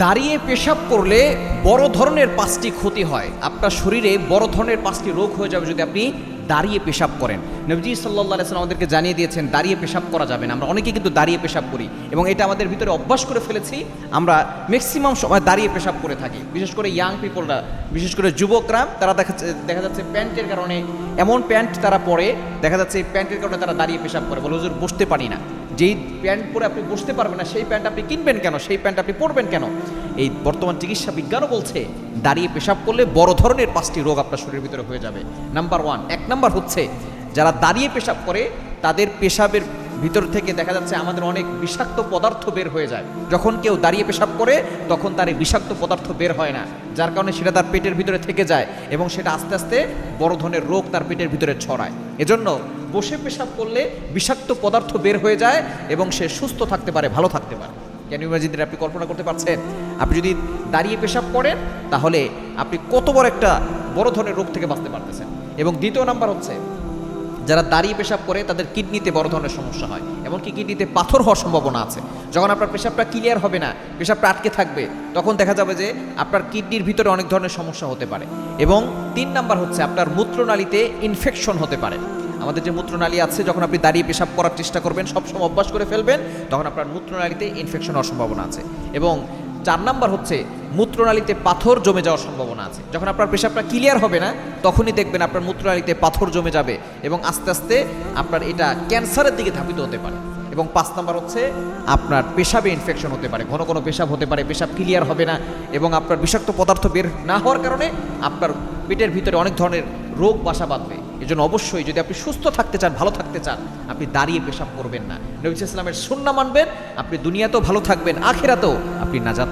দাঁড়িয়ে পেশাব করলে বড় ধরনের 5টি ক্ষতি হয়। আপনার শরীরে বড় ধরনের 5টি রোগ হয়ে যাবে যদি আপনি দাঁড়িয়ে পেশাব করেন। নবীজি সাল্লাল্লাহু আলাইহি ওয়াসাল্লাম আমাদেরকে জানিয়ে দিয়েছেন দাঁড়িয়ে পেশাব করা যাবে না। আমরা অনেকেই কিন্তু দাঁড়িয়ে পেশাব করি এবং এটা আমাদের ভিতরে অভ্যাস করে ফেলেছি। আমরা ম্যাক্সিমাম সময় দাঁড়িয়ে পেশাব করে থাকি, বিশেষ করে ইয়াং পিপলরা, বিশেষ করে যুবকরা। তারা দেখা যাচ্ছে প্যান্টের কারণে, এমন প্যান্ট তারা পরে, দেখা যাচ্ছে এই প্যান্টের কারণে তারা দাঁড়িয়ে পেশাব করে, বলে হুজুর বসতে পারি না। যেই প্যান্ট পরে আপনি বসতে পারবেন না সেই প্যান্ট আপনি কিনবেন কেন, সেই প্যান্ট আপনি পরবেন কেন? এই বর্তমান চিকিৎসা বিজ্ঞানও বলছে দাঁড়িয়ে পেশাব করলে বড় ধরনের 5টি রোগ আপনার শরীরের ভিতরে হয়ে যাবে। এক নাম্বার হচ্ছে যারা দাঁড়িয়ে পেশাব করে তাদের পেশাবের ভিতর থেকে দেখা যাচ্ছে আমাদের অনেক বিষাক্ত পদার্থ বের হয়ে যায়। যখন কেউ দাঁড়িয়ে পেশাব করে তখন তার এই বিষাক্ত পদার্থ বের হয় না, যার কারণে সেটা তার পেটের ভিতরে থেকে যায় এবং সেটা আস্তে আস্তে বড় ধরনের রোগ তার পেটের ভিতরে ছড়ায়। এজন্য বসে পেশাব করলে বিষাক্ত পদার্থ বের হয়ে যায় এবং সে সুস্থ থাকতে পারে, ভালো থাকতে পারে। Can you imagine? আপনি কল্পনা করতে পারছেন আপনি যদি দাঁড়িয়ে পেশাব করেন তাহলে আপনি কত বড় একটা বড় ধরনের রোগ থেকে বাঁচতে পারতেছেন। এবং দ্বিতীয় নাম্বার হচ্ছে যারা দাঁড়িয়ে পেশাব করে তাদের কিডনিতে বড় ধরনের সমস্যা হয়, এমনকি কিডনিতে পাথর হওয়ার সম্ভাবনা আছে। যখন আপনার পেশাবটা ক্লিয়ার হবে না, পেশাবটা আটকে থাকবে, তখন দেখা যাবে যে আপনার কিডনির ভিতরে অনেক ধরনের সমস্যা হতে পারে। এবং 3 নাম্বার হচ্ছে আপনার মূত্রনালীতে ইনফেকশন হতে পারে। আমাদের যে মূত্রনালী আছে, যখন আপনি দাঁড়িয়ে পেশাব করার চেষ্টা করবেন, সবসময় অভ্যাস করে ফেলবেন, তখন আপনার মূত্রনালীতে ইনফেকশন হওয়ার সম্ভাবনা আছে। এবং 4 নাম্বার হচ্ছে মূত্রনালীতে পাথর জমে যাওয়ার সম্ভাবনা আছে। যখন আপনার পেশাবটা ক্লিয়ার হবে না তখনই দেখবেন আপনার মূত্রনালীতে পাথর জমে যাবে এবং আস্তে আস্তে আপনার এটা ক্যান্সারের দিকে ধাবিত হতে পারে। এবং 5 নাম্বার হচ্ছে আপনার পেশাবে ইনফেকশন হতে পারে, ঘন ঘন পেশাব হতে পারে, পেশাব ক্লিয়ার হবে না এবং আপনার বিষাক্ত পদার্থ বের না হওয়ার কারণে আপনার পেটের ভিতরে অনেক ধরনের রোগ বাসা বাঁধবে। এজন্য অবশ্যই যদি আপনি সুস্থ থাকতে চান, ভালো থাকতে চান, আপনি দাঁড়িয়ে পেশাব করবেন না। নবী সাল্লাল্লাহু আলাইহি ওয়াসাল্লামের সুন্নাহ মানবেন, আপনি দুনিয়াতেও ভালো থাকবেন, আখিরাতেও আপনি নাজাত